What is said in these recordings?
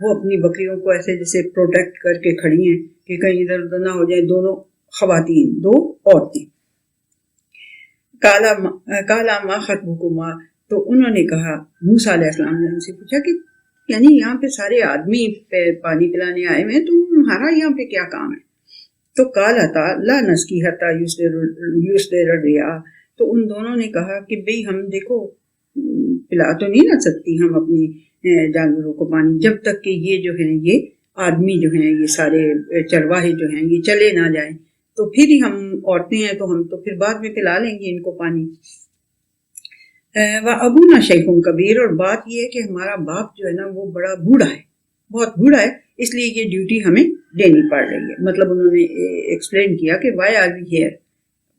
وہ اپنی بکریوں کو ایسے جیسے پروٹیکٹ کر کے کھڑی ہیں کہ کہیں ادھر ادھر نہ ہو جائے. دونوں خواتین، دو عورتیں. کالا ما خطبکما، تو انہوں نے کہا، موسیٰ علیہ السلام نے ان سے پوچھا کہ یعنی یہاں پہ سارے آدمی پانی پلانے آئے ہوئے ہیں، تمہارا یہاں پہ کیا کام ہے؟ تو کالا تھا لا نسقی حتی یصدر الرعاء، تو ان دونوں نے کہا کہ بھئی ہم دیکھو پلا تو نہیں نہ سکتی ہم اپنی جانوروں کو پانی، جب تک کہ یہ جو ہیں یہ آدمی جو ہیں یہ سارے چرواہے جو ہیں یہ چلے نہ جائیں، تو پھر ہی ہم عورتیں ہیں تو ہم تو پھر بعد میں پلا لیں گے ان کو پانی. وَأَبُونَا شَيْخٌ کبیر، اور بات یہ ہے کہ ہمارا باپ جو ہے نا وہ بڑا بوڑھا ہے، بہت بوڑھا ہے، اس لیے یہ ڈیوٹی ہمیں دینی پڑ رہی ہے. مطلب انہوں نے ایکسپلین کیا کہ وائی آر وی ہیئر،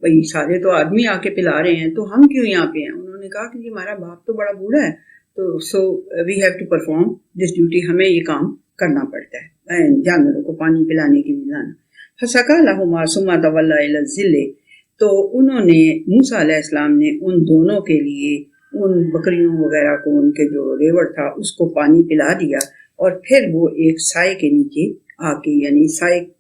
بھائی سارے تو آدمی آ کے پلا رہے ہیں تو ہم کیوں یہاں پہ ہیں؟ انہوں نے کہا کہ ہمارا باپ تو بڑا بوڑھا ہے، تو so we have to perform this duty, ہمیں یہ کام کرنا پڑتا ہے جانوروں کو پانی پلانے کے لیے لانا. فسقا لہما ثم تولی الی الظل، تو انہوں نے موسیٰ علیہ السلام نے ان دونوں کے لیے ان بکریوں وغیرہ کو، ان کے جو ریوڑ تھا اس کو پانی پلا دیا، اور پھر وہ ایک سائے کے نیچے آ کے یعنی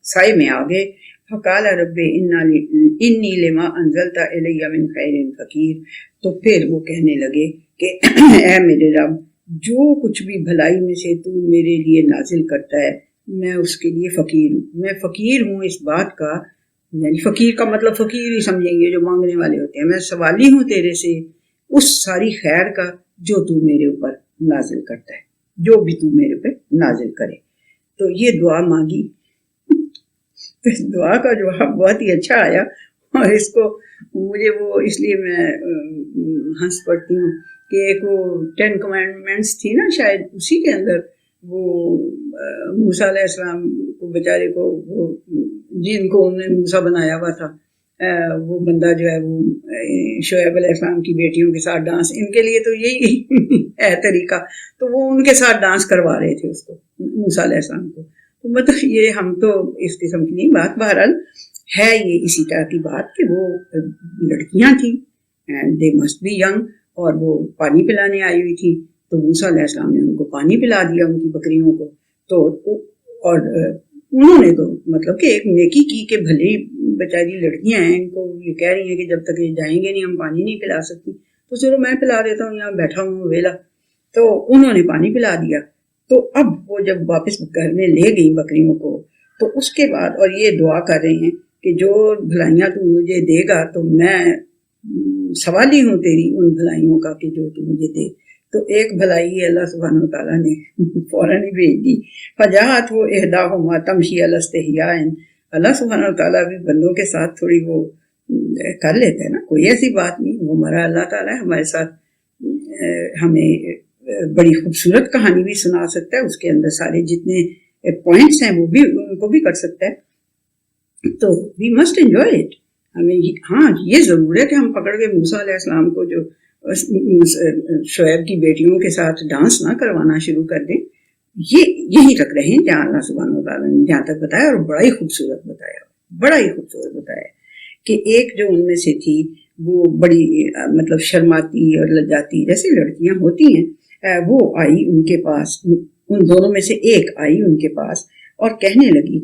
سائے میں آ گئے. فقال رب انی لما انزلت الی من خیر فقیر، تو پھر وہ کہنے لگے کہ اے میرے رب، جو کچھ بھی بھلائی میں سے تو میرے لیے نازل کرتا ہے میں اس کے لیے فقیر ہوں، میں فقیر ہوں اس بات کا، یعنی فقیر کا مطلب فقیر ہی سمجھیں گے جو مانگنے والے ہوتے ہیں، میں سوالی ہوں تیرے سے اس ساری خیر کا جو تو میرے اوپر نازل کرتا ہے، جو بھی تو میرے پہ نازل کرے. تو یہ دعا مانگی، اس دعا کا جواب بہت ہی اچھا آیا، اور اس کو مجھے وہ اس لیے میں ہنس پڑتی ہوں کہ ایک وہ 10 کمانڈمنٹس تھی نا شاید، اسی کے اندر وہ موسیٰ علیہ السلام کو بیچارے کو، وہ جن کو انہوں نے موسیٰ بنایا ہوا تھا، وہ بندہ جو ہے وہ شعیب علیہ السلام کی بیٹیوں کے ساتھ ڈانس، ان کے لیے تو یہی ہے طریقہ، تو وہ ان کے ساتھ ڈانس کروا رہے تھے اس کو، موسیٰ علیہ السلام کو. تو مطلب یہ ہم تو اس قسم کی نہیں بات، بہرحال ہے یہ اسی طرح کی بات کہ وہ لڑکیاں تھیں، دے مسٹ بی ینگ، اور وہ پانی پلانے آئی ہوئی تھی، تو موسیٰ علیہ السلام نے ان کو پانی پلا دیا ان کی بکریوں کو. تو اور انہوں نے تو مطلب کہ ایک نیکی کی کہ بھلے بیچاری لڑکیاں ہیں، ان کو یہ کہہ رہی ہیں کہ جب تک یہ جائیں گے نہیں ہم پانی نہیں پلا سکتی، تو چلو میں پلا دیتا ہوں، یہاں بیٹھا ہوں ویلا. تو انہوں نے پانی پلا دیا. تو اب وہ جب واپس گھر میں لے گئی بکریوں کو، تو اس کے بعد اور یہ دعا کر رہے ہیں کہ جو بھلائیاں تو مجھے دے گا تو میں سوالی ہوں تیری ان بھلائیوں کا کہ جو تو مجھے دے. تو ایک بھلائی اللہ سبحانہ وتعالیٰ نے فوراً ہی بھیج دی. فجاءت وہ احداہما تمشی علی استحیاء، اللہ سبحانہ وتعالیٰ بھی بندوں کے ساتھ تھوڑی وہ کر لیتے ہیں نا، کوئی ایسی بات نہیں، وہ ہمارا اللہ تعالیٰ ہمارے ساتھ ہمیں بڑی خوبصورت کہانی بھی سنا سکتا ہے، اس کے اندر سارے جتنے پوائنٹس ہیں وہ بھی ان کو بھی کر سکتا ہے. تو وی مسٹ انجوائے اٹ. ہمیں ہاں یہ ضرور ہے کہ ہم پکڑ کے موسیٰ علیہ السلام کو جو شعیب کی بیٹیوں کے ساتھ ڈانس نہ کروانا شروع کر دیں، یہ یہیں تک رہیں جہاں اللہ سبحانہ وتعالیٰ نے جہاں تک بتایا، اور بڑا ہی خوبصورت بتایا کہ ایک جو ان میں سے تھی وہ بڑی مطلب شرماتی اور لجاتی جیسے لڑکیاں ہوتی ہیں، وہ آئی ان کے پاس، ان دونوں میں سے ایک آئی ان کے پاس اور کہنے لگی،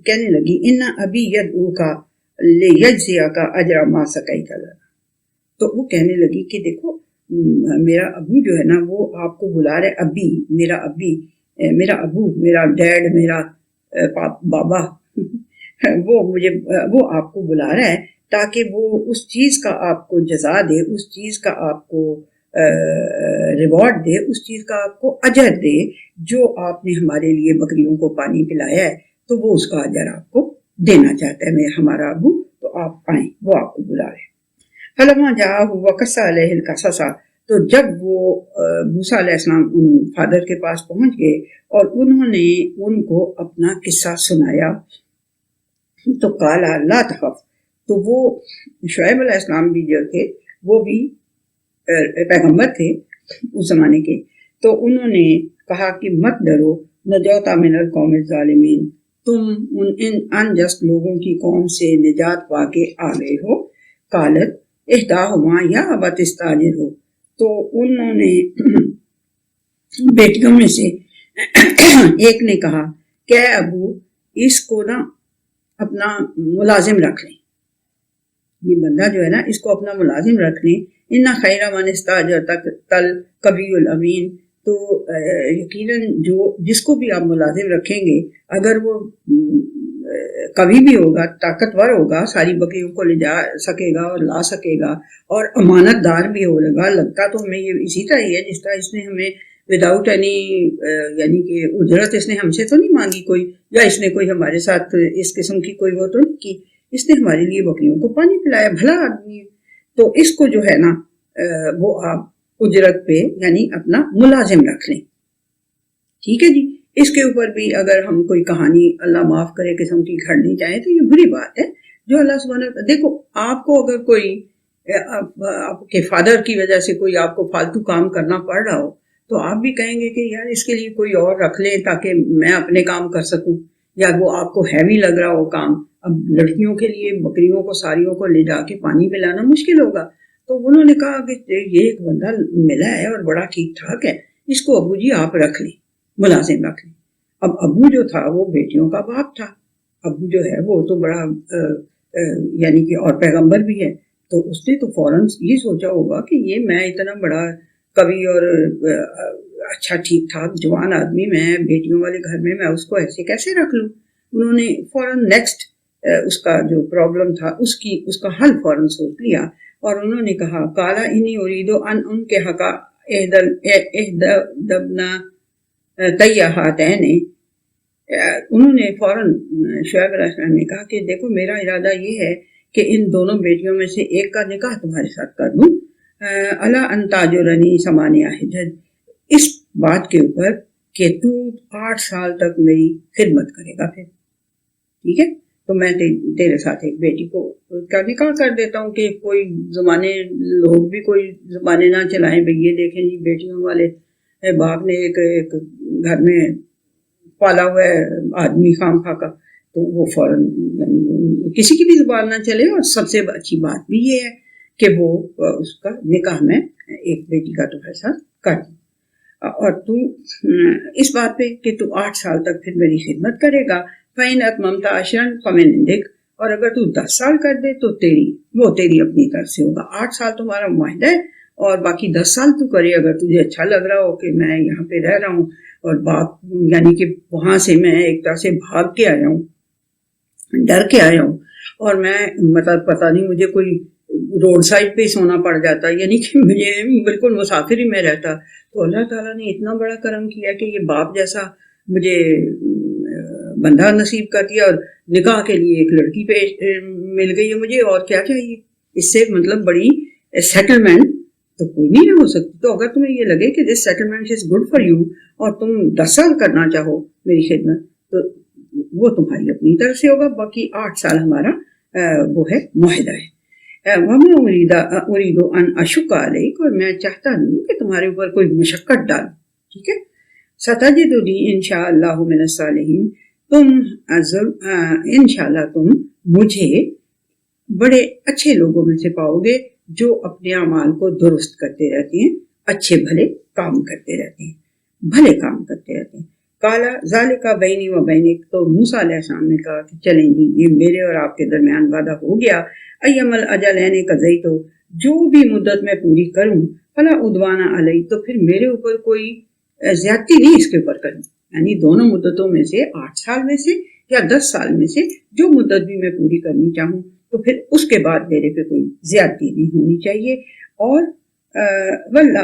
کہنے لگی ان ابی یدعوکا لیجزیک اجر ما سقیت لنا. تو وہ کہنے لگی کہ دیکھو میرا ابو جو ہے نا وہ آپ کو بلا رہے، میرا ابو، میرا ڈیڈ، میرا بابا وہ آپ کو بلا رہا ہے تاکہ وہ اس چیز کا آپ کو جزا دے، اس چیز کا آپ کو ریوارڈ دے، اس چیز کا آپ کو اجر دے جو آپ نے ہمارے لیے بکریوں کو پانی پلایا ہے، تو وہ اس کا اجر آپ کو دینا چاہتا ہے ہمارا ابو. تو آپ آئیں، وہ آپ کو بلا رہے. فلما جاءہ وقص علیہ القصص، تو جب وہ موسیٰ علیہ السلام ان فادر کے پاس پہنچ گئے اور انہوں نے ان کو اپنا قصہ سنایا، تو قال لا تخف، تو وہ شعیب علیہ السلام بھی جو تھے وہ بھی پیغمبر تھے اس زمانے کے، تو انہوں نے کہا کہ مت ڈرو، نجوت من القوم الظالمین، تم ان انجسٹ لوگوں کی قوم سے نجات پا کے آ گئے ہو. قالت احداہما یا ابت استاجرہ، تو انہوں نے بیٹیوں میں سے ایک نے کہا کہ ابو اس کو نا اپنا ملازم رکھ لیں، یہ بندہ جو ہے نا اس کو اپنا ملازم رکھ لیں، ان خیر من استاجر تک تل کبھی الامین، تو یقیناً جس کو بھی آپ ملازم رکھیں گے اگر وہ کبھی بھی ہوگا، طاقتور ہوگا، ساری بکریوں کو لے جا سکے گا اور لا سکے گا، اور امانت دار بھی ہوگا، لگتا تو ہمیں یہ اسی طرح ہی ہے جس طرح اس نے ہمیں وداؤٹ اینی یعنی کہ اجرت اس نے ہم سے تو نہیں مانگی کوئی، یا اس نے کوئی ہمارے ساتھ اس قسم کی کوئی وہ تو نہیں کی، اس نے ہمارے لیے بکریوں کو پانی پلایا، بھلا آدمی ہے، تو اس کو جو ہے نا وہ آپ اجرت پہ یعنی اپنا ملازم رکھ لیں، ٹھیک ہے جی۔ اس کے اوپر بھی اگر ہم کوئی کہانی اللہ معاف کرے قسم کی گھڑنی چاہیں تو یہ بری بات ہے جو اللہ سبحانہ، دیکھو آپ کو اگر کوئی آپ کے فادر کی وجہ سے کوئی آپ کو فالتو کام کرنا پڑ رہا ہو تو آپ بھی کہیں گے کہ یار اس کے لیے کوئی اور رکھ لیں تاکہ میں اپنے کام کر سکوں، یا وہ آپ کو ہیوی لگ رہا ہو کام، اب لڑکیوں کے لیے بکریوں کو ساریوں کو لے جا کے پانی پلانا مشکل ہوگا، تو انہوں نے کہا کہ یہ ایک بندہ ملا ہے اور بڑا ٹھیک ٹھاک ہے، اس کو ابو جی آپ رکھ لیں، ملازم رکھ لیں۔ اب ابو جو تھا وہ بیٹیوں کا باپ تھا، ابو جو ہے وہ تو بڑا یعنی کہ اور پیغمبر بھی ہے، تو اس نے تو فوراً یہ سوچا ہوگا کہ یہ میں اتنا بڑا کبھی اور اچھا ٹھیک ٹھاک جوان آدمی، میں بیٹیوں والے گھر میں اس کو ایسے کیسے رکھ لوں۔ انہوں نے فوراً نیکسٹ اس کا جو پرابلم تھا اس کا حل فوراً سوچ لیا، اور انہوں نے کہا کالا انی اریدو ان کے حقا اہدبنا تیہاتین، انہوں نے فوراً شعیب علیہ السلام نے کہا کہ دیکھو میرا ارادہ یہ ہے کہ ان دونوں بیٹیوں میں سے ایک کا نکاح تمہارے ساتھ کر دوں، الا ان تاجرنی ثمانیہ حجج، اس بات کے اوپر کہ تو 8 سال تک میری خدمت کرے گا، پھر ٹھیک ہے تو میں تیرے ساتھ ایک بیٹی کو کا نکاح کر دیتا ہوں، کہ کوئی زمانے لوگ بھی کوئی زمانے نہ چلائیں بھئی یہ دیکھیں جی بیٹیوں والے باپ نے ایک گھر میں پالا ہوا ہے آدمی خام خواہ کا، تو وہ فوراً کسی کی بھی زبان نہ چلے، اور سب سے اچھی بات بھی یہ ہے کہ وہ اس کا نکاح میں ایک بیٹی کا تو فیصلہ کر دوں، اور تو اس بات پہ کہ تو 8 سال تک پھر میری خدمت کرے گا، فَإِنْ أَتْمَمْتَ عَشْرًا فَمِنْ عِنْدِكَ، اور اگر تو 10 سال کر دے تو تیری اپنی طرف سے ہوگا، 8 سال تمہارا معاہدہ ہے اور باقی 10 سال تو کرے، اگر تجھے اچھا لگ رہا ہو کہ میں یہاں پہ رہ رہا ہوں اور باپ یعنی کہ وہاں سے میں ایک طرح سے بھاگ کے آیا ہوں، ڈر کے آیا ہوں، اور میں مطلب پتہ نہیں مجھے کوئی روڈ سائڈ پہ سونا پڑ جاتا، یعنی کہ مجھے بالکل مسافر ہی میں رہتا، تو اللہ تعالیٰ نے اتنا بڑا کرم کیا کہ یہ باپ جیسا مجھے بندہ نصیب کر دیا، اور نکاح کے لیے ایک لڑکی پہ مل گئی ہے مجھے، اور کیا چاہیے اس سے، مطلب بڑی سیٹلمنٹ تو کوئی نہیں ہو سکتی۔ تو اگر تمہیں یہ لگے کہ this settlement is good for you اور تم 10 سال کرنا چاہو میری خدمت، تو وہ تمہاری اپنی طرف سے ہوگا، باقی 8 سال ہمارا وہ ہے معاہدہ ہے۔ وَمَا أُرِيدُ أَنْ أَشُقَّ عَلَيْكَ، اور میں چاہتا نہیں کہ تمہارے اوپر کوئی مشقت ڈال، ٹھیک ہے۔ سَتَجِدُنِي إِنْ شَاءَ اللَّهُ مِنَ الصَّالِحِينَ، انشاءاللہ تم مجھے بڑے اچھے لوگوں میں سے پاؤ گے جو اپنے اعمال کو درست کرتے رہتے ہیں، اچھے بھلے کام کرتے رہتے ہیں، بھلے کام کرتے رہتے ہیں۔ کالا ذالک بینی و بینک، تو موسیٰ علیہ السلام نے کہا کہ چلیں جی یہ میرے اور آپ کے درمیان وعدہ ہو گیا، ایم الاجلین قضیت، جو بھی مدت میں پوری کروں، فلا عدوان علی، تو پھر میرے اوپر کوئی زیادتی نہیں اس کے اوپر کروں، یعنی دونوں مدتوں میں سے 8 سال میں سے یا 10 سال میں سے جو مدت بھی میں پوری کرنی چاہوں تو پھر اس کے بعد میرے پہ کوئی زیادتی نہیں ہونی چاہیے۔ اور واللہ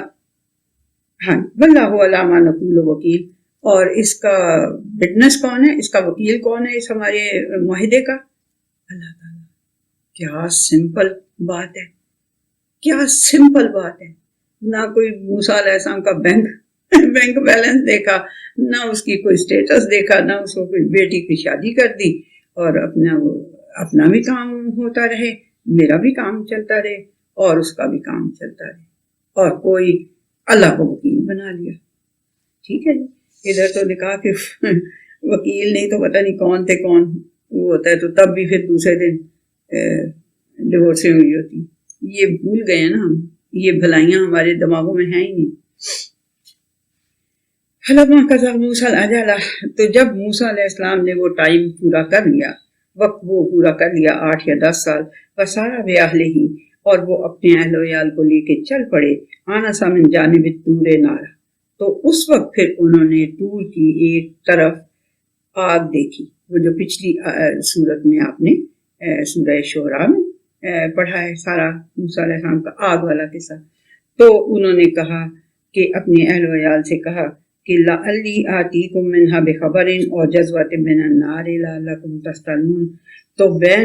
علی ما نقول وکیل، اور اس کا وٹنس کون ہے، اس کا وکیل کون ہے اس ہمارے معاہدے کا؟ اللہ تعالیٰ۔ کیا سمپل بات ہے، کیا سمپل بات ہے، نہ کوئی موسیٰ علیہ السلام کا بینک بیلنس دیکھا، نہ اس کی کوئی سٹیٹس دیکھا، نہ اس کو کوئی بیٹی کی شادی کر دی، اور اپنا بھی کام ہوتا رہے، میرا بھی کام چلتا رہے، اور اس کا بھی کام چلتا رہے، اور کوئی اللہ کو وکیل بنا لیا، ٹھیک ہے جی۔ ادھر تو لکھا کہ وکیل نہیں تو پتہ نہیں کون تھے کون وہ ہوتا ہے، تو تب بھی پھر دوسرے دن ڈیورس ہوئی ہوتی، یہ بھول گئے نا ہم، یہ بھلائیاں ہمارے دماغوں میں ہیں ہی نہیں۔ فلما قضى موسى الأجل، تو جب موسیٰ علیہ السلام نے وہ ٹائم پورا کر لیا، وقت وہ پورا کر لیا 8 یا 10 سال، وسارا بأہلہ، اور وہ اپنے اہل و عیال کو لے کے چل پڑے، آنس من جانب الطور نارا، تو اس وقت پھر انہوں نے طور کی ایک طرف آگ دیکھی، وہ جو پچھلی صورت میں آپ نے سورہ شعراء میں پڑھا ہے سارا موسیٰ علیہ السلام کا آگ والا قصہ۔ تو انہوں نے کہا کہ اپنے اہل و عیال سے کہا کہ لعلی آتیکم منہا بخبر اور جذوۃ من النار لعلکم تصطلون، تو میں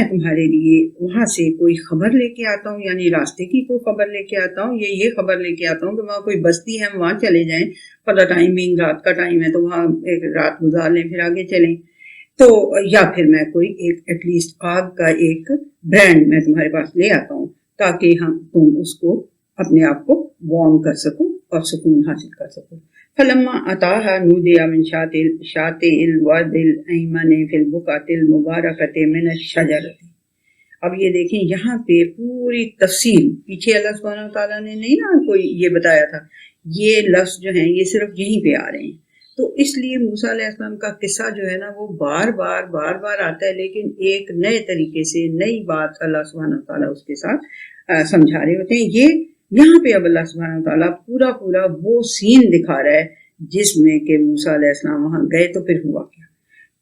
تمہارے لیے وہاں سے کوئی خبر لے کے آتا ہوں، یعنی راستے کی کوئی خبر لے کے آتا ہوں، یہ خبر لے کے آتا ہوں کہ وہاں کوئی بستی ہے، وہاں چلے جائیں، فلا ٹائمنگ رات کا ٹائم ہے تو وہاں ایک رات گزار لیں پھر آگے چلیں، تو یا پھر میں کوئی ایک ایٹ لیسٹ آگ کا ایک برانڈ میں تمہارے پاس لے آتا ہوں تاکہ تم اس کو اپنے آپ کو وارم کر سکو اور سکون حاصل کر سکو۔ فلما اتاها نودي من شاطئ الواد الایمن فی البقعۃ المبارکۃ من الشجرۃ۔ اب یہ دیکھیں یہاں پہ پوری تفصیل، پیچھے اللہ سبحانہ وتعالیٰ نے نہیں نا کوئی یہ بتایا تھا، یہ لفظ جو ہیں یہ صرف یہیں پہ آ رہے ہیں، تو اس لیے موسیٰ علیہ السلام کا قصہ جو ہے نا وہ بار بار آتا ہے، لیکن ایک نئے طریقے سے نئی بات اللہ سبحانہ وتعالیٰ اس کے ساتھ سمجھا رہے ہوتے ہیں۔ یہ یہاں پہ اب اللہ سبحانہ وتعالیٰ پورا وہ سین دکھا رہا ہے جس میں کہ موسیٰ علیہ السلام وہاں گئے تو پھر ہوا کیا؟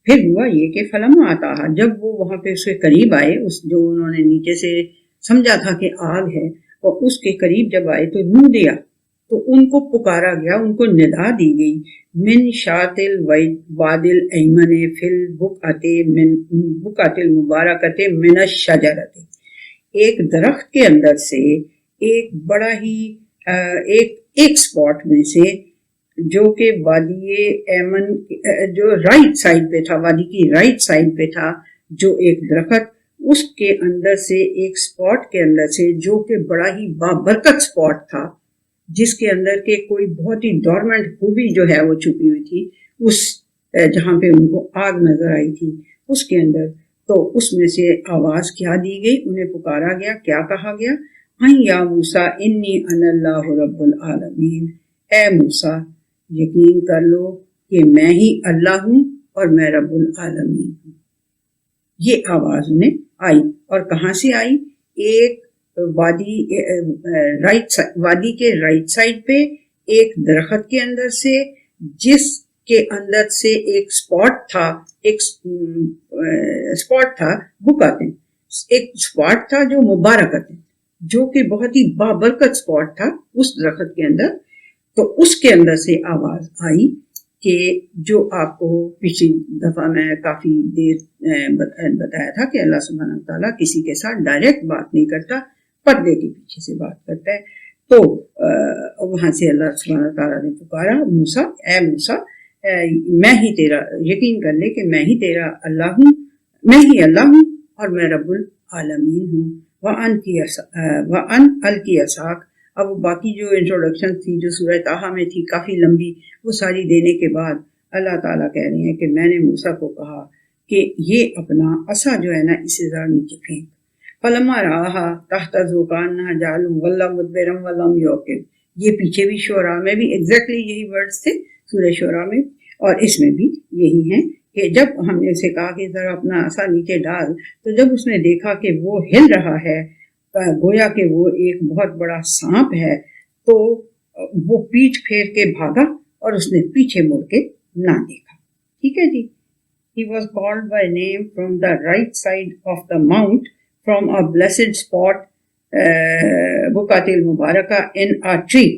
پھر ہوا یہ کہ فلما آتا، جب وہ وہاں پہ اس کے قریب آئے، اس جو انہوں نے نیچے سے سمجھا تھا کہ آگ ہے، اور اس کے قریب جب آئے تو نودیا، تو ان کو پکارا گیا، ان کو ندا دی گئی، من شاط الواد الایمن فی البقعۃ المبارکۃ من الشجرۃ، ایک درخت کے اندر سے ایک بڑا ہی ایک سپاٹ میں سے جو کہ وادی ایمن جو رائٹ سائڈ پہ تھا، وادی کی رائٹ سائڈ پہ تھا جو ایک درخت، اس کے اندر سے ایک سپاٹ کے اندر سے جو کہ بڑا ہی بابرکت سپاٹ تھا، جس کے اندر کے کوئی بہت ہی ڈورمنٹ خوبی جو ہے وہ چھپی ہوئی تھی، اس جہاں پہ ان کو آگ نظر آئی تھی اس کے اندر، تو اس میں سے آواز کیا دی گئی، انہیں پکارا گیا، کیا کہا گیا، یا موسیٰ انی انا اللہ رب العالمین، اے موسیٰ یقین کر لو کہ میں ہی اللہ ہوں اور میں رب العالمین ہوں۔ یہ آواز انہیں آئی، اور کہاں سے آئی؟ ایک وادی کے رائٹ سائڈ پہ ایک درخت کے اندر سے، جس کے اندر سے ایک سپاٹ تھا بکاتن، ایک سپاٹ تھا جو مبارکت، جو کہ بہت ہی بابرکت سپاٹ تھا اس درخت کے اندر، تو اس کے اندر سے آواز آئی کہ جو آپ کو پچھلی دفعہ میں کافی دیر بتایا تھا کہ اللہ سبحانہ تعالیٰ کسی کے ساتھ ڈائریکٹ بات نہیں کرتا، پردے کے پیچھے سے بات کرتا ہے، تو وہاں سے اللہ سبحانہ تعالیٰ نے پکارا، موسیٰ اے موسیٰ میں ہی تیرا، یقین کر لے کہ میں ہی تیرا اللہ ہوں، میں ہی اللہ ہوں اور میں رب العالمین ہوں۔ وَأَنْ أَلْقِ عَصَاكَ، اب باقی جو انٹروڈکشن تھی جو سورہ طٰہٰ میں تھی کافی لمبی، وہ ساری دینے کے بعد اللہ تعالیٰ کہہ رہے ہیں کہ میں نے موسیٰ کو کہا کہ یہ اپنا عصا جو ہے نا اسے ذرا نیچے پھینک، فَلَمَّا رَآهَا تَهْتَزُّ كَأَنَّهَا جَانٌ وَلَّى مُدْبِرًا وَلَمْ يُعْقِبْ، یہ پیچھے بھی شعراء میں بھی ایگزیکٹلی یہی ورڈز تھے، سورہ شعراء میں اور اس میں بھی یہی ہیں کہ جب ہم نے اسے کہا کہ ذرا اپنا عصا نیچے ڈال، تو جب اس نے دیکھا کہ وہ ہل رہا ہے گویا کہ وہ ایک بہت بڑا سانپ ہے، تو وہ پیٹھ پھیر کے بھاگا اور اس نے پیچھے مڑ کے نہ دیکھا۔ ٹھیک ہے جی، he was called by name from the right side of the mount from a blessed spot بقعۃ المبارکہ in a tree۔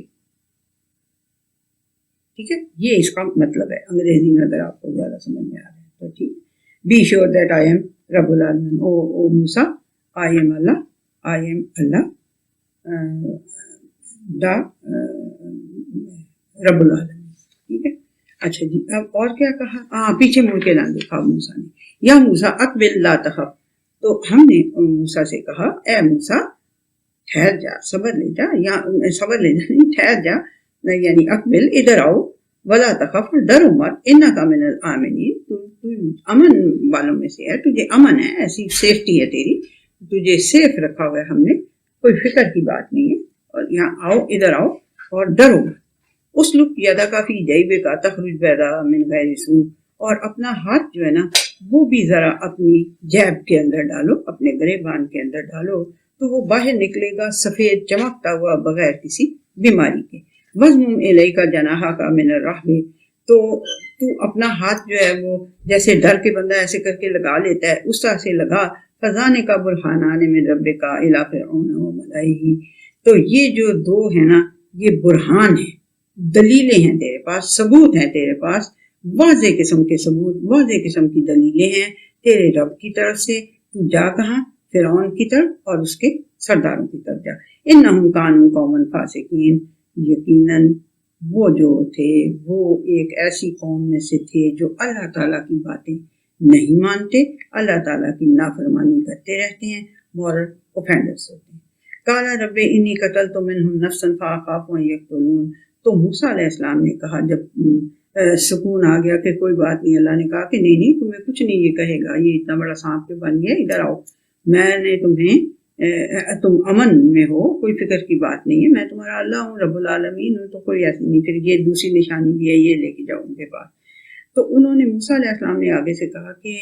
ٹھیک ہے، یہ اس کا مطلب ہے انگریزی میں اگر آپ کو زیادہ سمجھ میں آ رہا ہے تو ٹھیک۔ be sure that I am رب العالمین، او موسیٰ I am Allah، I am Allah دا رب العالمین۔ ٹھیک ہے، اچھا جی، اب اور کیا کہا؟ پیچھے مڑ کے نہ دیکھا موسیٰ نے، یا موسیٰ اقبل لا تخف، تو ہم نے موسیٰ سے کہا اے موسیٰ ٹھہر جا، صبر لے جا، یا صبر لے جا نہیں ٹھہر جا، یعنی اقبل ادھر آؤ، ولا تخف ڈرو مت، انک من الآمنین، تو امن والوں میں سے ہے، تجھے امن ہے، ایسی سیفٹی ہے تیری، تجھے سیف رکھا ہوا ہے ہم نے، کوئی فکر کی بات نہیں ہے، اور یہاں آؤ، ادھر آؤ اور ڈرو مت۔ اسلک یدک فی جیبک تخرج بیضاء من غیر سوء، اور اپنا ہاتھ جو ہے نا وہ بھی ذرا اپنی جیب کے اندر ڈالو، اپنے گریبان کے اندر ڈالو، تو وہ باہر نکلے گا سفید چمکتا ہوا بغیر کسی بیماری کے۔ وَضْمُمْ إِلَيْكَ جَنَاحَكَ مِنَ الرَّحْبِ، تو اپنا ہاتھ جو ہے وہ جیسے ڈر کے بندہ ایسے کر کے لگا لیتا ہے اس طرح سے لگا۔ فَذَانِكَ بُرْهَانَانِ مِن رَبِّكَ إِلَىٰ فِرْعَوْنَ وَمَلَئِهِ، تو یہ جو دو ہیں نا یہ برہان ہیں، دلیلیں ہیں تیرے پاس، ثبوت ہیں تیرے پاس، واضح قسم کے ثبوت، واضح قسم کی دلیلیں ہیں تیرے رب کی طرف سے۔ تو جا کہاں؟ فرعون کی طرف اور اس کے سرداروں کی طرف جا۔ انہم کانوا قوما فاسقین، یقیناً وہ جو تھے وہ ایک ایسی قوم میں سے تھے جو اللہ تعالیٰ کی باتیں نہیں مانتے، اللہ تعالیٰ کی نافرمانی کرتے رہتے ہیں، مورل اوفینڈرز ہوتے ہیں۔ قال رب انی قتلت منہم نفسا فاخاف ان یقتلون، تو موسیٰ علیہ السلام نے کہا جب سکون آ گیا کہ کوئی بات نہیں، اللہ نے کہا کہ نہیں تمہیں کچھ نہیں یہ کہے گا، یہ اتنا بڑا سانپ کے بن گیا، ادھر آؤ، میں نے تمہیں تم امن میں ہو، کوئی فکر کی بات نہیں ہے، میں تمہارا اللہ ہوں، رب العالمین ہوں، تو کوئی ایسی نہیں۔ پھر یہ دوسری نشانی بھی ہے، یہ لے کے جاؤ ان کے پاس۔ تو انہوں نے موسیٰ علیہ السلام نے آگے سے کہا کہ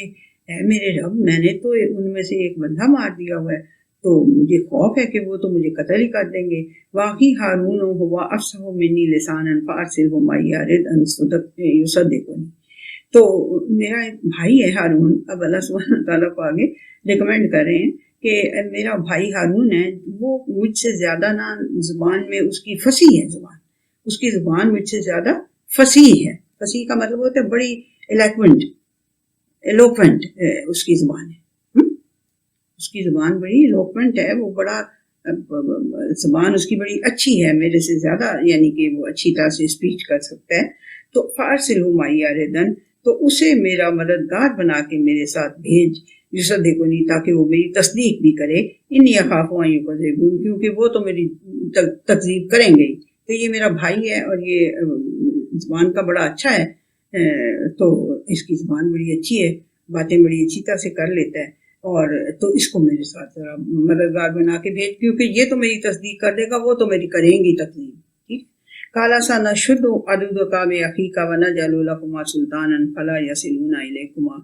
اے میرے رب، میں نے تو ان میں سے ایک بندہ مار دیا ہوا ہے، تو مجھے خوف ہے کہ وہ تو مجھے قتل ہی کر دیں گے۔ واقعی ہارون ہوا افصح منی لسانا فارسلہ معی یرد ان یصدقنی، تو میرا ایک بھائی ہے ہارون، اب اللہ سبحانہ تعالیٰ کو آگے ریکمینڈ کر رہے ہیں کہ میرا بھائی ہارون ہے، وہ مجھ سے زیادہ نہ زبان میں اس کی فصیح ہے، زبان اس کی زبان مجھ سے زیادہ فصیح ہے۔ فصیح کا مطلب ہوتا ہے بڑی ایلوکوینٹ اس کی زبان ہے، اس کی زبان بڑی ایلوکوینٹ ہے، وہ بڑا زبان اس کی بڑی اچھی ہے، میرے سے زیادہ، یعنی کہ وہ اچھی طرح سے اسپیچ کر سکتا ہے۔ تو فارسلہ معی یردن، تو اسے میرا مددگار بنا کے میرے ساتھ بھیج، یصدقنی، تاکہ وہ میری تصدیق بھی کرے، انی اخاف ان یکذبون، کیونکہ وہ تو میری تکذیب کریں گے، تو یہ میرا بھائی ہے اور یہ زبان کا بڑا اچھا ہے، تو اس کی زبان بڑی اچھی ہے، باتیں بڑی اچھی طرح سے کر لیتا ہے، اور تو اس کو میرے ساتھ ذرا مددگار بنا کے بھیج، کیونکہ یہ تو میری تصدیق کر دے گا، وہ تو میری کریں گی تکذیب۔ ٹھیک، قال سنشد عضدک باخیک ونجعل لکما سلطانا فلا یصلون الیکما،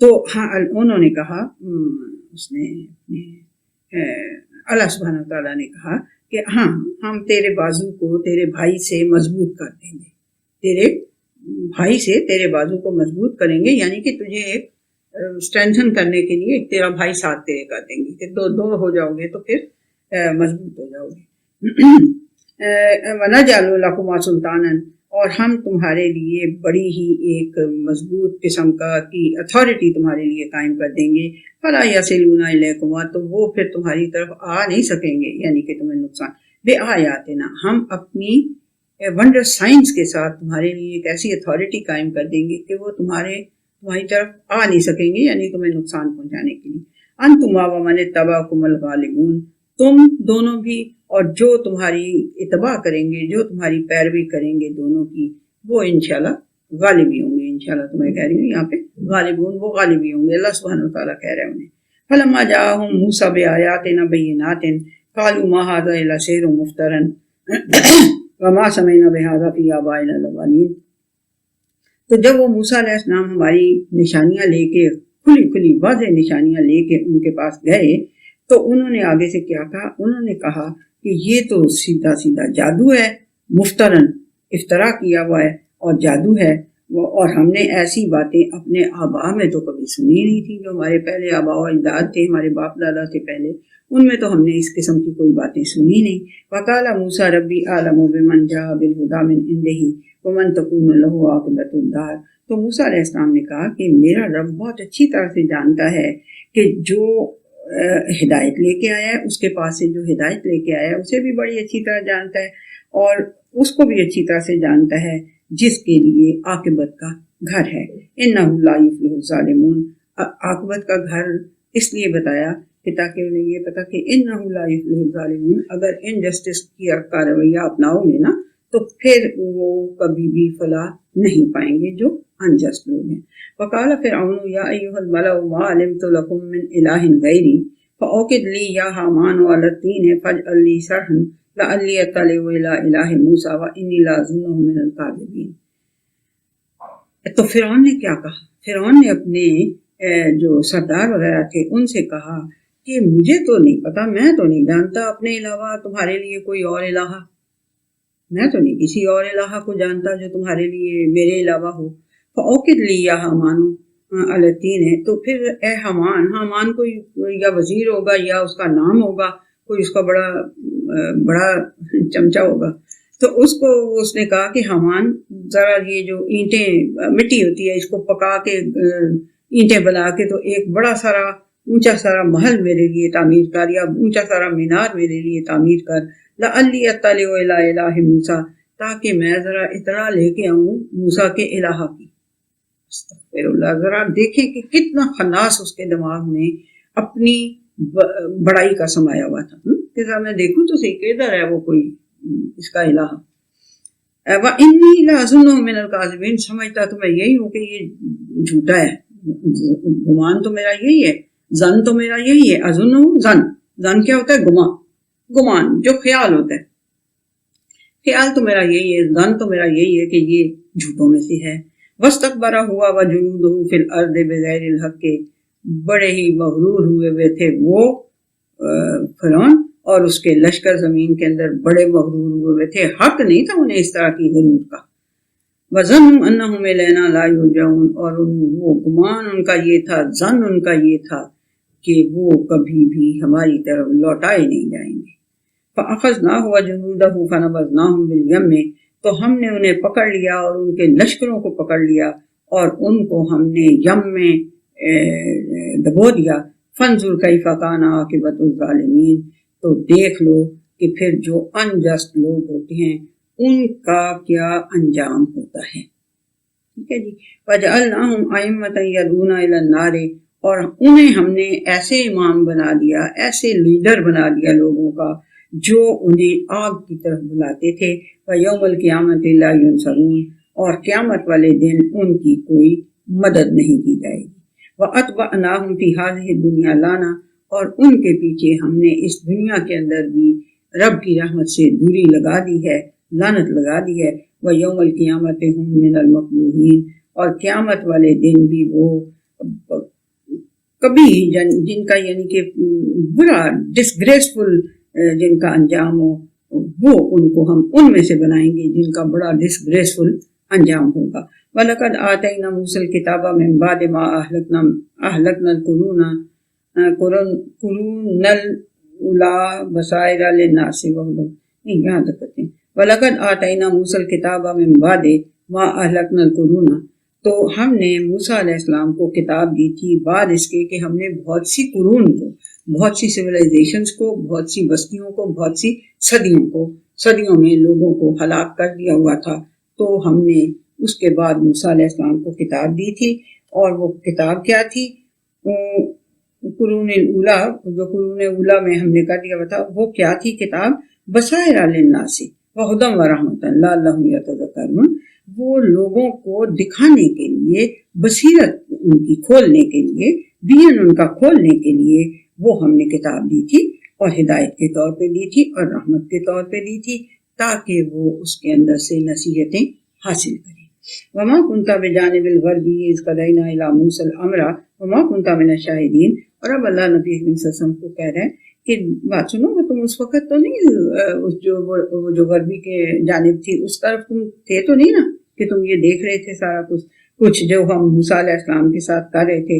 تو ہاں انہوں نے کہا، اس نے اللہ سبحانہ تعالیٰ نے کہا کہ ہاں ہم تیرے بازو کو تیرے بھائی سے مضبوط کر دیں گے، تیرے بھائی سے تیرے بازو کو مضبوط کریں گے، یعنی کہ تجھے ایک اسٹرینتھن کرنے کے لیے تیرا بھائی ساتھ تیرے کر دیں گے، کہ دو ہو جاؤ گے تو پھر مضبوط ہو جاؤ گے۔ وَنَجْعَلُ لَكُمَا سُلْطَانًا، اور ہم تمہارے لیے بڑی ہی ایک مضبوط قسم کی اتھارٹی تمہارے لیے قائم کر دیں گے، فَلَا يَصِلُونَ إِلَيْكُمَا، تو وہ پھر تمہاری طرف آ نہیں سکیں گے، یعنی کہ تمہیں نقصان۔ بِآیاتِنَا، ہم اپنی ونڈر سائنس کے ساتھ تمہارے لیے ایک ایسی اتھارٹی قائم کر دیں گے کہ وہ تمہاری طرف آ نہیں سکیں گے، یعنی تمہیں نقصان پہنچانے کے لیے۔ انتما ومن اتبعکم الغالبون، تم دونوں بھی اور جو تمہاری اتباع کریں گے، جو تمہاری پیروی کریں گے دونوں کی، وہ انشاءاللہ غالب ہی ہوں گے۔ انشاءاللہ تو میں کہہ رہی ہوں یہاں پہ غالبون، وہ غالب ہی ہوں گے، اللہ سبحانہ وتعالیٰ کہہ رہے ہیں انہیں۔ فلما جاءہم موسیٰ بآیاتنا بینات قالوا ما ھذا الا سحر مفتری وما سمعنا بھذا فی آبائنا الاولین، تو جب وہ موسیٰ علیہ السلام ہماری نشانیاں لے کے، کھلی کھلی واضح نشانیاں لے کے ان کے پاس گئے، تو انہوں نے آگے سے کیا کہا؟ انہوں نے کہا کہ یہ تو سیدھا سیدھا جادو ہے، مفترن، افطرا کیا ہوا ہے اور جادو ہے، اور ہم نے ایسی باتیں اپنے آبا میں تو کبھی سنی نہیں تھی، جو ہمارے پہلے آبا و اجداد تھے، ہمارے باپ دادا تھے پہلے، ان میں تو ہم نے اس قسم کی کوئی باتیں سنی نہیں۔ وقال موسیٰ ربی اعلم بمن جاء بالہدی من عنده ومن تکون له عاقبۃ الدار، تو موسیٰ علیہ السلام نے کہا کہ میرا رب بہت اچھی طرح سے جانتا ہے کہ جو ہدایت لے کے آیا ہے، اس کے پاس سے جو ہدایت لے کے آیا ہے اسے بھی بڑی اچھی طرح جانتا ہے، اور اس کو بھی اچھی طرح سے جانتا ہے جس کے لیے عاقبت کا گھر ہے۔ انہ لا یفلح الظالمون، عاقبت کا گھر اس لیے بتایا کہ تاکہ انہیں یہ پتا کہ انہ لا یفلح الظالمون، اگر انجسٹس کا رویہ اپناؤ گے نا تو پھر وہ کبھی بھی فلاح نہیں پائیں گے جو انجسٹ لوگ ہیں۔ وقال فرعون یا ایھا الملأ ما علمت لکم من الہ غیری فاوقد لی یا حامان علی الطین فاجعل لی صرحا لعلی اطلع الی الہ موسیٰ وانی لأظنہ من الکاذبین۔ تو فرعون نے کیا کہا؟ فرعون نے اپنے جو سردار وغیرہ تھے ان سے کہا کہ مجھے تو نہیں پتا، میں تو نہیں جانتا اپنے علاوہ تمہارے لیے کوئی اور الہ، میں تو نہیں کسی اور الہ کو جانتا جو تمہارے لیے میرے علاوہ ہو۔ فأوقد لی یا حامان علی الطین، تو پھر اے حامان کوئی یا وزیر ہوگا یا اس کا نام ہوگا، کوئی اس کا بڑا چمچا ہوگا، تو اس نے کہا کہ حامان ذرا یہ جو اینٹیں مٹی ہوتی ہے اس کو پکا کے اینٹیں بنا کے تو ایک بڑا سارا اونچا سارا محل میرے لیے تعمیر کر، یا اونچا سارا مینار میرے لیے تعمیر کر، لعلی اطلع الی الہ موسیٰ، تاکہ میں ذرا اطلاع لے کے آؤں موسیٰ کے الہ کی۔ استغفر اللہ، ذرا دیکھیں کہ کتنا خناس اس کے دماغ میں اپنی بڑائی کا سمایا ہوا تھا کہ ذرا میں دیکھوں تو صحیح کدھر ہے وہ کوئی اس کا الہ۔ وانی لأظنہ من الکاذبین، سمجھتا تو میں یہی ہوں کہ یہ جھوٹا ہے، گمان تو میرا یہی ہے، زن تو میرا یہی ہے، اظن زن کیا ہوتا ہے؟ گمان جو خیال ہوتا ہے، خیال تو میرا یہی ہے، زن تو میرا یہی ہے کہ یہ جھوٹوں میں سے ہے۔ واستکبر ہوا وجنودہ فی الارض بغیر الحق، بڑے ہی مغرور ہوئے تھے وہ فرعون اور اس کے لشکر زمین کے اندر بڑے مغرور ہوئے تھے، حق نہیں تھا انہیں اس طرح کی غرور کا۔ وظنوا انہم الینا لا یرجعون، اور وہ گمان ان کا یہ تھا، ظن ان کا یہ تھا کہ وہ کبھی بھی ہماری طرف لوٹائے نہیں جائیں گے۔ فاخذناہ وجنودہ فنبذناہم بالیم، تو ہم نے انہیں پکڑ لیا اور ان کے لشکروں کو پکڑ لیا اور ان کو ہم نے یم میں ڈبو دیا۔ فانظر کیف کان عاقبۃ الظالمین، تو دیکھ لو کہ پھر جو انجسٹ لوگ ہوتے ہیں ان کا کیا انجام ہوتا ہے۔ ٹھیک ہے جی۔ وجعلناہم ائمۃ یدعون الی النار، اور انہیں ہم نے ایسے امام بنا دیا، ایسے لیڈر بنا دیا لوگوں کا جو انہیں آگ کی طرف بلاتے تھے۔ ویوم القیامۃ لا ینصرون، اور قیامت والے دن ان کی کوئی مدد نہیں کی جائے گی۔ واتبعناہم فی ہذہ الدنیا لعنہ، اور ان کے پیچھے ہم نے اس دنیا کے اندر بھی رب کی رحمت سے دوری لگا دی ہے، لعنت لگا دی ہے۔ ویوم القیامۃ ہم من المقبوحین، اور قیامت والے دن بھی وہ کبھی جن کا یعنی کہ برا ڈسگریسفل جن کا انجام ہو، وہ ان کو ہم ان میں سے بنائیں گے جن کا بڑا ڈسگریسفل انجام ہوگا۔ وَلَقَدْ آتَيْنَا مُوسَى الْكِتَابَ مِن بَعْدِ مَا أَهْلَكْنَا الْقُرُونَ الْأُولَىٰ بَصَائِرَ لِلنَّاسِ وَهُدًى، یہاں تک کرتے ہیں۔ وَلَقَدْ آتَيْنَا مُوسَى الْكِتَابَ مِن بَعْدِ مَا أَهْلَكْنَا الْقُرُونَ، تو ہم نے موسیٰ علیہ السلام کو کتاب دی تھی بعد اس کے کہ ہم نے بہت سی قرون کو، بہت سی سویلائزیشنز کو، بہت سی بستیوں کو، بہت سی صدیوں میں لوگوں کو ہلاک کر دیا ہوا تھا۔ تو ہم نے اس کے بعد موسیٰ علیہ السلام کو کتاب دی تھی، اور وہ کتاب کیا تھی؟ قرون الاولیٰ، جو قرون اولیٰ میں ہم نے کر دیا ہوا تھا وہ کیا تھی کتاب؟ بصائر للناس وہدی ورحمۃ لعلہم یتذکرون، وہ لوگوں کو دکھانے کے لیے، بصیرت ان کی کھولنے کے لیے، دین ان کا کھولنے کے لیے وہ ہم نے کتاب دی تھی، اور ہدایت کے طور پہ دی تھی اور رحمت کے طور پہ دی تھی، تاکہ وہ اس کے اندر سے نصیحتیں حاصل کریں۔ وما كنت بجانب الغربی اذ قضینا الی موسیٰ الامر وما كنت من الشاہدین، اور اب اللہ نبی صلی اللہ علیہ وسلم کو کہہ رہے ہیں کہ بات سنو کہ تم اس وقت تو نہیں جو غربی کے جانب تھی اس طرف تم تھے تو نہیں نا، کہ تم یہ دیکھ رہے تھے سارا کچھ جو ہم موسیٰ علیہ السلام کے ساتھ کر رہے تھے،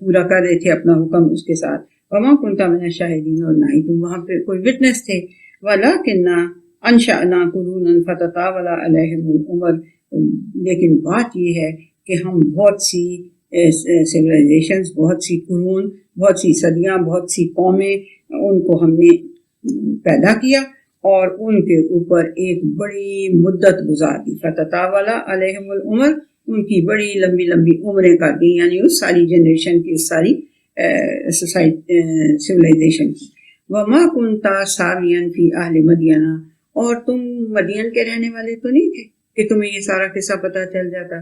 پورا کر رہے تھے اپنا حکم اس کے ساتھ۔ وما كنت من الشاہدین، اور نہ ہی تم وہاں پہ کوئی وٹنس تھے۔ ولكننا انشأنا قرونا فتطاول علیہم الامر، لیکن بات یہ ہے کہ ہم بہت سی سویلائزیشنز، بہت سی قرون، بہت سی صدیاں، بہت سی قومیں ان کو ہم نے پیدا کیا اور ان کے اوپر ایک بڑی مدت گزار دی۔ فتطاول علیہم العمر، ان کی بڑی لمبی لمبی عمریں کر دی، یعنی اس ساری جنریشن کی، اس ساری سویلائزیشن کی۔ وما كنت ساویا فی اہل مدین، اور تم مدین کے رہنے والے تو نہیں تھے کہ تمہیں یہ سارا قصہ پتہ چل جاتا۔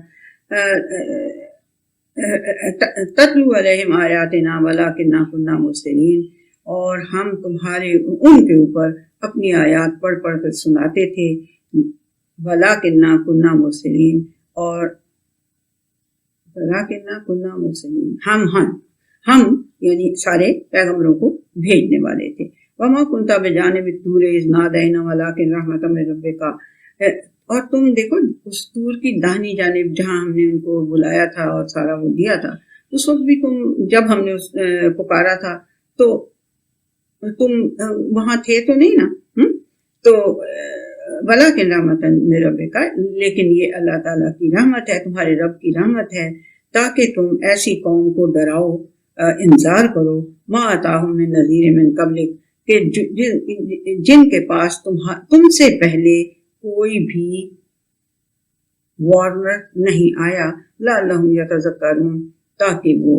تتلو علیہم آیاتنا ولکنا کنا مرسلین، اور ہم تمہارے ان کے اوپر اپنی آیات پڑھ پڑھ کر سناتے تھے. وَلَٰكِنَّا كُنَّا مُرْسِلِينَ اور وَلَٰكِنَّا كُنَّا مُرْسِلِينَ ہم یعنی سارے پیغمبروں کو بھیجنے والے تھے. وَمَا كُنْتَ بِجَانِبِ الطُّورِ إِذْ نَادَيْنَا وَلَٰكِنْ رَحْمَةً مِّن رَّبِّكَ اور تم دیکھو اس طور کی داہنی جانب جہاں ہم نے ان کو بلایا تھا اور سارا وہ دیا تھا، اس وقت بھی تم جب ہم نے پکارا تھا تو تم وہاں تھے تو نہیں نا. تو وَلَٰكِنْ رَحْمَةً مِّن رَّبِّكَ لیکن یہ اللہ تعالیٰ کی رحمت ہے، تمہارے رب کی رحمت ہے، تاکہ تم ایسی قوم کو ڈراؤ، انذار کرو. مَا أَتَاهُم مِّن نَذِيرٍ مِّن قَبْلِكَ کہ جن کے پاس تم سے پہلے کوئی بھی وارنر نہیں آیا. لَعَلَّهُمْ يَتَذَكَّرُونَ تاکہ وہ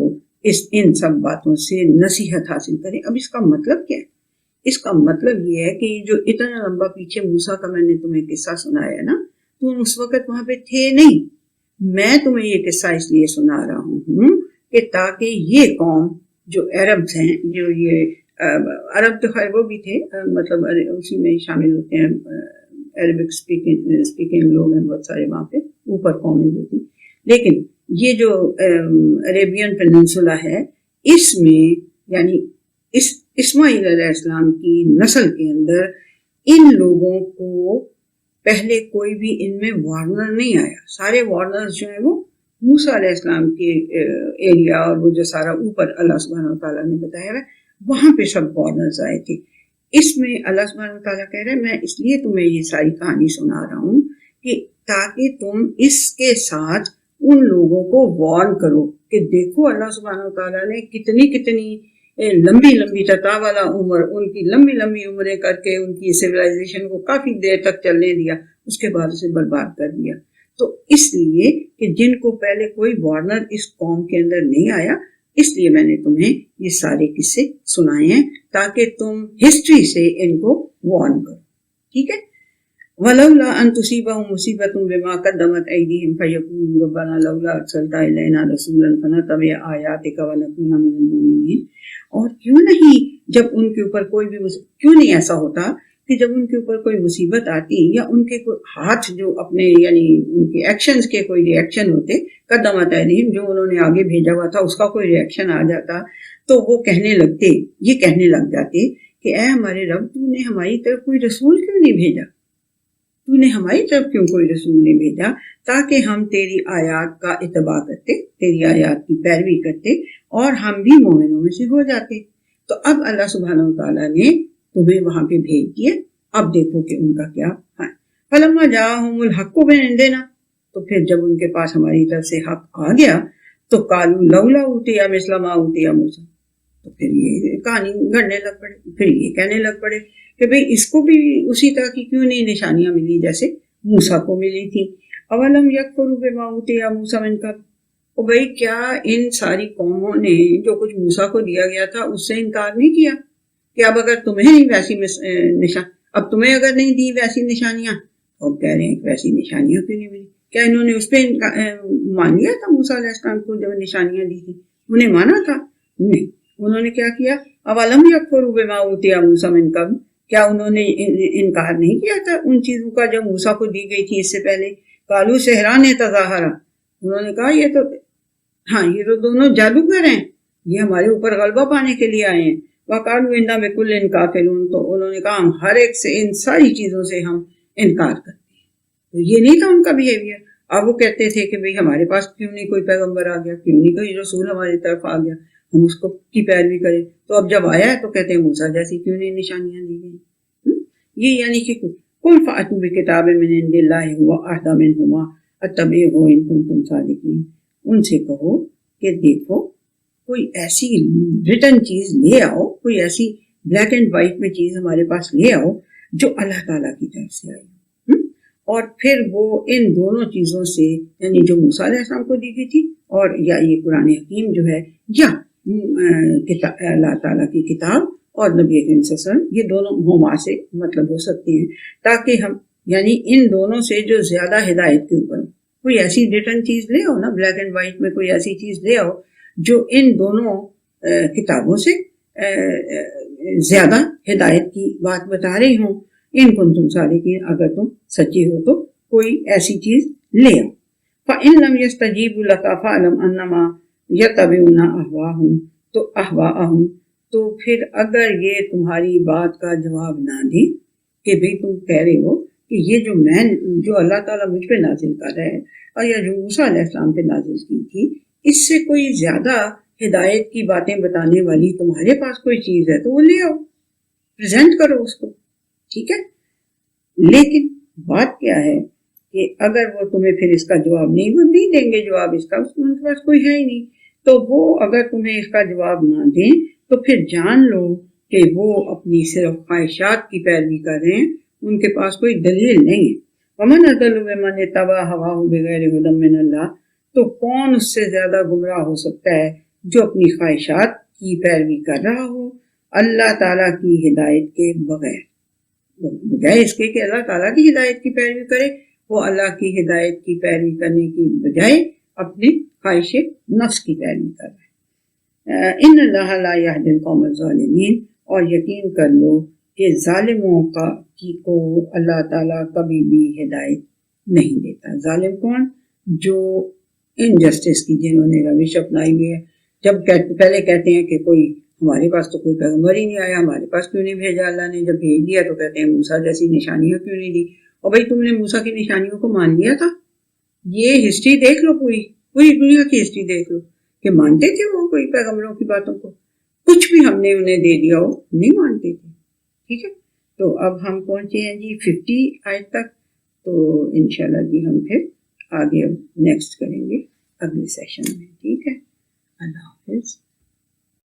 ان سب باتوں سے نصیحت حاصل کریں. اب اس کا مطلب کیا ہے؟ اس کا مطلب یہ ہے کہ جو اتنا لمبا پیچھے موسیٰ کا میں نے تمہیں قصہ سنایا نا، تم اس وقت وہاں پہ تھے نہیں. میں تمہیں یہ قصہ اس لیے سنا رہا ہوں کہ تاکہ یہ قوم جو عربز ہیں، جو یہ عرب تو خیر وہ بھی تھے، مطلب اسی میں شامل ہوتے ہیں، عربک اسپیکنگ لوگ ہیں بہت سارے وہاں پہ، اوپر قومیں جو تھی. لیکن یہ جو عربین پیننسولا ہے، اس میں یعنی اسماعیل علیہ السلام کی نسل کے اندر ان لوگوں کو پہلے کوئی بھی ان میں وارنر نہیں آیا. سارے وارنرز جو ہیں وہ موسیٰ علیہ السلام کے ایریا اور وہ جو سارا اوپر اللہ سبحانہ وتعالیٰ نے بتایا ہے وہاں پہ سب وارنرز آئے تھے. اس میں اللہ سبحانہ وتعالیٰ کہہ رہے ہیں میں اس لیے تمہیں یہ ساری کہانی سنا رہا ہوں کہ تاکہ تم اس کے ساتھ ان لوگوں کو وارن کرو کہ دیکھو اللہ سبحانہ وتعالیٰ نے کتنی لمبی لمبی تتا والا عمر، ان کی لمبی لمبی عمریں کر کے ان کی سویلائزیشن کو کافی دیر تک چلنے دیا، اس کے بعد اسے برباد کر دیا. تو اس لیے کہ جن کو پہلے کوئی وارنر اس قوم کے اندر نہیں آیا، اس لیے میں نے تمہیں یہ سارے قصے سنائے ہیں تاکہ تم ہسٹری سے ان کو وارن کرو. ٹھیک ہے. وَلَوْلَا أَن تُصِيبَهُم مُّصِيبَةٌ بِمَا قَدَّمَتْ أَيْدِيهِمْ فَيَقُولُوا رَبَّنَا لَوْلَا أَرْسَلْتَ إِلَيْنَا رَسُولًا فَنَتَّبِعَ آيَاتِكَ وَنَكُونَ مِنَ الْمُؤْمِنِينَ. اور کیوں نہیں جب ان کے اوپر کوئی بھی کیوں نہیں ایسا ہوتا کہ جب ان کے اوپر کوئی مصیبت آتی یا ان کے کوئی ہاتھ جو اپنے یعنی ان کے ایکشنز کے کوئی ری ایکشن ہوتے، قدمت ایدیہم جو انہوں نے آگے بھیجا ہوا تھا اس کا کوئی ری ایکشن آ جاتا، تو وہ کہنے لگ جاتے کہ اے ہمارے رب، تو نے ہماری طرف کوئی رسول کیوں نہیں بھیجا؟ تو نے ہماری طرف کیوں کوئی رسول نہیں بھیجا تاکہ ہم تیری آیات کا اتباع کرتے، تیری آیات کی پیروی کرتے اور ہم بھی مومنوں میں سے ہو جاتے. تو اب اللہ سبحانہ وتعالیٰ نے تمہیں وہاں پہ بھیج دیا. اب دیکھو کہ ان کا کیا ہے. فلما جاءہم الحق من عندنا تو پھر جب ان کے پاس ہماری طرف سے حق آ گیا تو قالوا لولا اوتی مثل ما اوتی موسیٰ، تو پھر یہ کہانی گھڑنے لگ پڑے، پھر یہ کہنے لگ پڑے کہ بھئی اس کو بھی اسی طرح کی کیوں نہیں نشانیاں ملی جیسے موسیٰ کو ملی تھی. اولم یکفروا بما اوتی موسیٰ من قبل، اور بھئی کیا ان ساری قوموں نے جو کچھ موسیٰ کو دیا گیا تھا اس سے انکار نہیں کیا کہ اب اگر تمہیں نہیں ویسی اب تمہیں اگر نہیں دی ویسی نشانیاں، اب کہہ رہے ہیں کہ ویسی نشانیاں کیوں نہیں ملی؟ کیا انہوں نے اس پہ مان لیا تھا موسیٰ علیہ السلام کو جب نشانیاں دی تھی؟ انہیں مانا تھا؟ نہیں. انہوں نے کیا کیا؟ اولم یکفروا بما اوتی موسیٰ من قبل، کیا انہوں نے انکار نہیں کیا تھا ان چیزوں کا جو موسیٰ کو دی گئی تھی اس سے پہلے؟ قالوا سحران تظاہرا، انہوں نے کہا یہ تو دونوں جادوگر ہیں، یہ ہمارے اوپر غلبہ پانے کے لیے آئے ہیں. وقالوا انا بکل کافرون، تو انہوں نے کہا ہم ہر ایک سے، ان ساری چیزوں سے ہم انکار کرتے ہیں. تو یہ نہیں تھا ان کا بیہیویئر. اب وہ کہتے تھے کہ بھئی ہمارے پاس کیوں نہیں کوئی پیغمبر آ گیا، کیوں نہیں کوئی رسول ہماری طرف آ گیا، ہم اس کو کی پیروی کریں. تو اب جب آیا ہے تو کہتے ہیں موسیٰ جیسی کیوں نہیں نشانیاں دی گئی. یہ یعنی کہ قل فأتوا بکتاب من عند اللہ هو اہدی منہما اتبعہ ان کنتم صادقین، ان سے کہو کہ دیکھو کوئی ایسی ریٹن چیز لے آؤ، کوئی ایسی بلیک اینڈ وائٹ میں چیز ہمارے پاس لے آؤ جو اللہ تعالیٰ کی طرف سے آئی. اور پھر وہ ان دونوں چیزوں سے یعنی جو موسیٰ علیہ السلام کو دی گئی تھی اور یا یہ قرآن حکیم جو ہے یا اللہ تعالیٰ کی کتاب اور نبی کریم صلی اللہ علیہ وسلم، یہ دونوں ہما سے مطلب ہو سکتی ہیں تاکہ ہم یعنی ان دونوں سے جو زیادہ ہدایت کے اوپر کوئی ایسی ریٹن چیز لے آؤ نا، بلیک اینڈ وائٹ میں کوئی ایسی چیز لے آؤ جو ان دونوں کتابوں سے زیادہ ہدایت کی بات بتا رہی ہوں. ان کو تم صادقین، اگر تم سچے ہو تو کوئی ایسی چیز لے آؤ. فَإِن لَمْ يَسْتَجِيبُوا لَكَ فَاعْلَمْ أَنَّمَا يَتَّبِعُونَ أَهْوَاءَهُمْ تو پھر اگر یہ تمہاری بات کا جواب نہ دیں کہ بھئی تم کہہ رہے ہو کہ یہ جو اللہ تعالیٰ مجھ پہ نازل کر رہا ہے اور یا جو موسیٰ علیہ السلام پہ نازل کی تھی، اس سے کوئی زیادہ ہدایت کی باتیں بتانے والی تمہارے پاس کوئی چیز ہے تو وہ لے آؤ، پریزنٹ کرو اس کو. ٹھیک ہے، لیکن بات کیا ہے کہ اگر وہ تمہیں پھر اس کا جواب نہیں دیں گے، جواب اس کا ان کے پاس کوئی ہے ہی نہیں، تو وہ اگر تمہیں اس کا جواب نہ دیں تو پھر جان لو کہ وہ اپنی صرف خواہشات کی پیروی کر رہے ہیں، ان کے پاس کوئی دلیل نہیں ہے. وَمَنْ أَضَلُّ مِمَّنِ اتَّبَعَ هَوَاهُ بِغَيْرِ هُدًى مِّنَ اللَّهِ تو کون اس سے زیادہ گمراہ ہو سکتا ہے جو اپنی خواہشات کی پیروی کر رہا ہو اللہ تعالیٰ کی ہدایت کے بغیر. بجائے اس کے کہ اللہ تعالیٰ کی ہدایت کی پیروی کرے، وہ اللہ کی ہدایت کی پیروی کرنے کی بجائے اپنی خواہش نفس کی پیروی کر رہا ہے. ان اللہ لا یہدی القوم الظالمین، اور یقین کر لو کہ ظالموں کو اللہ تعالیٰ کبھی بھی ہدایت نہیں دیتا. ظالم کون؟ جو انجسٹس کی جنہوں نے روش اپنائی ہوئی ہے. جب پہلے کہتے ہیں کہ کوئی ہمارے پاس تو کوئی پیغمبر ہی نہیں آیا، ہمارے پاس کیوں نہیں بھیجا اللہ نے، جب بھیج دیا تو کہتے ہیں موسیٰ جیسی نشانیاں کیوں نہیں دی. اور بھائی تم نے موسیٰ کی نشانیوں کو مان لیا تھا. یہ ہسٹری دیکھ لو، پوری دنیا کی ہسٹری دیکھ لو کہ مانتے تھے وہ کوئی پیغمبروں کی باتوں کو؟ کچھ بھی ہم نے انہیں دے دیا ہو نہیں مانتے تھے. ٹھیک ہے، تو اب ہم پہنچے ہیں جی 50 آیت تک. تو انشاءاللہ جی ہم پھر آگے اب نیکسٹ کریں گے اگلے سیشن میں. ٹھیک ہے، اللہ حافظ.